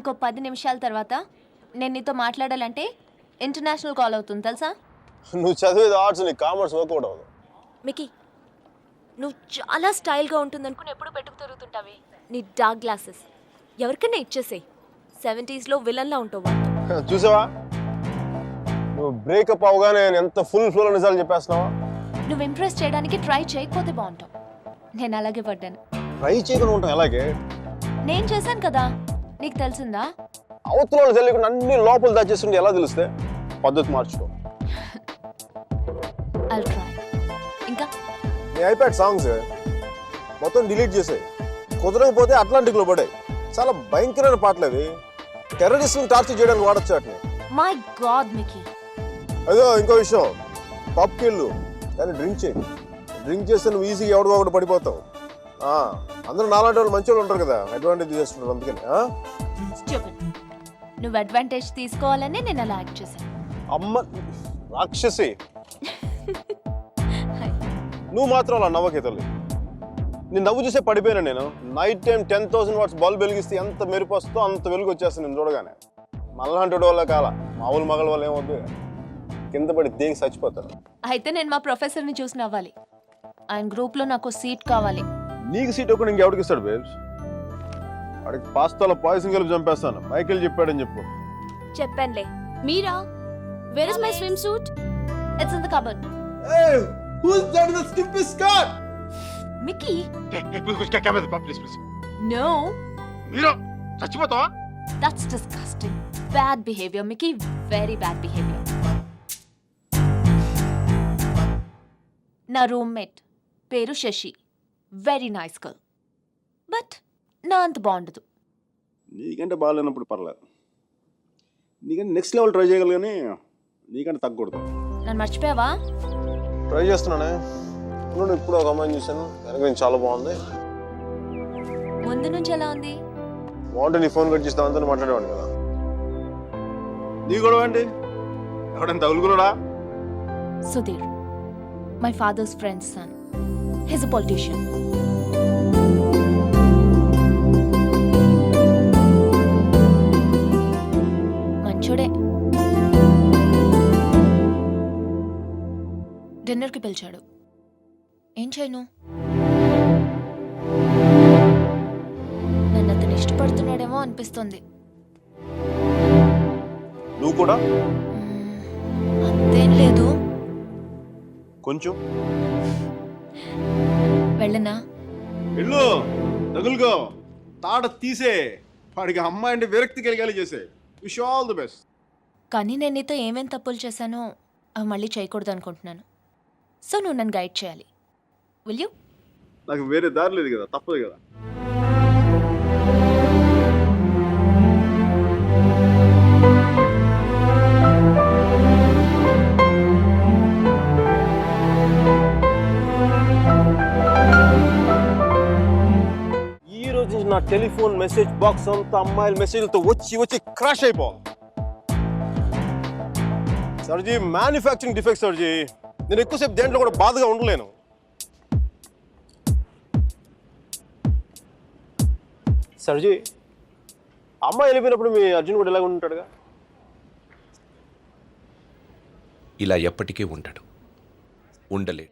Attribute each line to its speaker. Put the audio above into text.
Speaker 1: ఇంకో 10 నిమిషాల తర్వాత నేను నీతో మాట్లాడాలంటే ఇంటర్నేషనల్ కాల్ అవుతుంది తెలుసా?
Speaker 2: నువ్వు చదివేది ఆర్ట్స్, నీకు కామర్స్ వర్కౌట్ అవ్వదు.
Speaker 1: మికీ, నువ్వు చాలా స్టైల్గా ఉంటుంది అనుకుని ఎప్పుడు పెట్టుకు తిరుగుతుంటావి. నీ డార్క్ గ్లాసెస్ ఎవరికైనా ఇచ్చేసేయ్. 70sలో విలన్లా ఉంటావు వాటితో.
Speaker 2: చూసావా, నువ్వు బ్రేకప్ అవగానే నేను ఎంత ఫుల్ ఫ్లోలో నిజాలు చెప్పేస్తున్నావా?
Speaker 1: నువ్వు ఇంప్రెస్ చేయడానికి ట్రై చేయకపోతే బాగుంటావు. నేను అలాగే పడ్డాను.
Speaker 2: ట్రై చేయకుండా ఉంటాం ఎలాగే?
Speaker 1: నేను చేశాను కదా, నీకు తెలిసిందా?
Speaker 2: అవతల వాళ్ళు తెలియకుండా అన్ని లోపల దాచేస్తుంటే ఎలా తెలుస్తే? పద్ధతి మార్చుకో.
Speaker 1: I'll try. ఇంకా
Speaker 2: నీ ఐప్యాడ్ సాంగ్స్ మొత్తం డిలీట్ చేసాయి. కుదరకపోతే అట్లాంటిక్లో పడాయి. చాలా భయంకరమైన పాటలు అవి. టెర్రరిస్ట్ని టార్చర్ చేయడానికి వాడచ్చు వాటిని.
Speaker 1: My God Mickey.
Speaker 2: అదో ఇంకో విషయం, పబ్కి వెళ్ళు కానీ డ్రింక్ చేయి. డ్రింక్ చేస్తే నువ్వు ఈజీగా ఎవరికో ఒకటి పడిపోతావు. అందరూ నాలాంటి వాళ్ళు మంచి వాళ్ళు ఉంటారు కదా, అడ్వాంటేజ్ చేసుకుంటారు. అందుకని
Speaker 1: Stupid. నువ్వు అడ్వాంటేజ్ తీసుకోవాలని నేను అలా యాక్ట్ చేశాను.
Speaker 2: అమ్మ రాక్షసి, నువ్వు మాత్రం అలా నవ్వకే తల్లి. నేను నవ్వు చూసే పడిపోయినా. నేను నైట్ టైం 10,000 వాట్స్ బల్బ్ వెలిగిస్తే ఎంత మెరుపు వస్తుందో అంత వెలుగు వచ్చేస్తుంది నేను చూడగానే. మళ్ళంటి వల్ల కాల మామూలు మగల వల్ల ఏమవుతుంది, కింద పడి దేనికి చచ్చిపోతారు.
Speaker 1: అయితే నేను మా ప్రొఫెసర్ని చూసి నవ్వాలి. ఆయన గ్రూప్లో నాకు సీట్ కావాలి.
Speaker 2: నీకు సీట్ ఒకటి ఇంకెవడికి ఇస్తాడు బేబ్స్? వాడికి పాస్తాలో పాయసం కలిపి చంపేస్తాను. మైకేల్ చెప్పాడని చెప్పు.
Speaker 1: చెప్పానులే.
Speaker 3: Mira, where is my swimsuit?
Speaker 1: It's in the cupboard.
Speaker 2: Hey, who's that in the skimpy skirt?
Speaker 1: Mickey,
Speaker 4: please please.
Speaker 1: No,
Speaker 4: మీరు చచ్చిపోతావా?
Speaker 1: That's disgusting. Bad behaviour Mickey, very bad behaviour. నా రూమ్మేట్ పేరు Shashi, very nice girl, but నా అంత బాగుండదు.
Speaker 2: నీకంటే బాగాలేనప్పుడు పర్లేదు. నీకంటే నెక్స్ట్ లెవెల్ ట్రై చేయగలరు కానీ నీకంటే తగ్గకూడదు.
Speaker 1: నన్ను మర్చిపోయావా?
Speaker 2: ట్రై చేస్తున్నానే. నువ్వు ఇప్పుడు ఒక అమ్మాయిని చూశాను, వెనక నేను చాలా బాగుంది.
Speaker 1: ముందు నుంచి ఎలా ఉంది?
Speaker 2: బాగుంటే నీ ఫోన్ కట్ చేసి దాంతో మాట్లాడేవాడిని కదా. నీ గొడవ ఏంటి? ఎవడైనా తగులుకున్నాడా?
Speaker 1: Sudheer, my father's friend's son. He's a politician. మంచోడే. డిన్నర్కి పిలిచాడు. ఏం చేయను? నన్ను అతను ఇష్టపడుతున్నాడేమో అనిపిస్తుంది.
Speaker 2: నువ్వు కూడా
Speaker 1: అంతేం లేదు.
Speaker 2: కొంచెం
Speaker 1: వెళ్ళనా?
Speaker 2: వెళ్ళు, తగులుకో, తాడ తీసే. వాడికి అమ్మాయి అంటే విరక్తి కలిగేలా చేసే. Wish all the best.
Speaker 1: కానీ నేను నీతో ఏమేం తప్పులు చేశానో అవి మళ్ళీ చేయకూడదు అనుకుంటున్నాను. సో నువ్వు నన్ను గైడ్ చేయాలి. Will you?
Speaker 2: నాకు వేరే దారి లేదు కదా, తప్పదు కదా. ఈ రోజు నుంచి నా టెలిఫోన్ మెసేజ్ బాక్స్ అంతా అమ్మాయిల మెసేజ్లతో వచ్చి వచ్చి క్రాష్ అయిపోవాలి. సర్జీ, మ్యానుఫ్యాక్చరింగ్ డిఫెక్ట్ సర్జీ. నేను ఎక్కువసేపు దేంట్లో కూడా బాధగా ఉండలేను. సర్జీ, అమ్మాయి వెళ్ళిపోయినప్పుడు మీ అర్జున్ కూడా ఇలాగ ఉంటాడుగా?
Speaker 5: ఇలా ఎప్పటికీ ఉండడు, ఉండలేడు.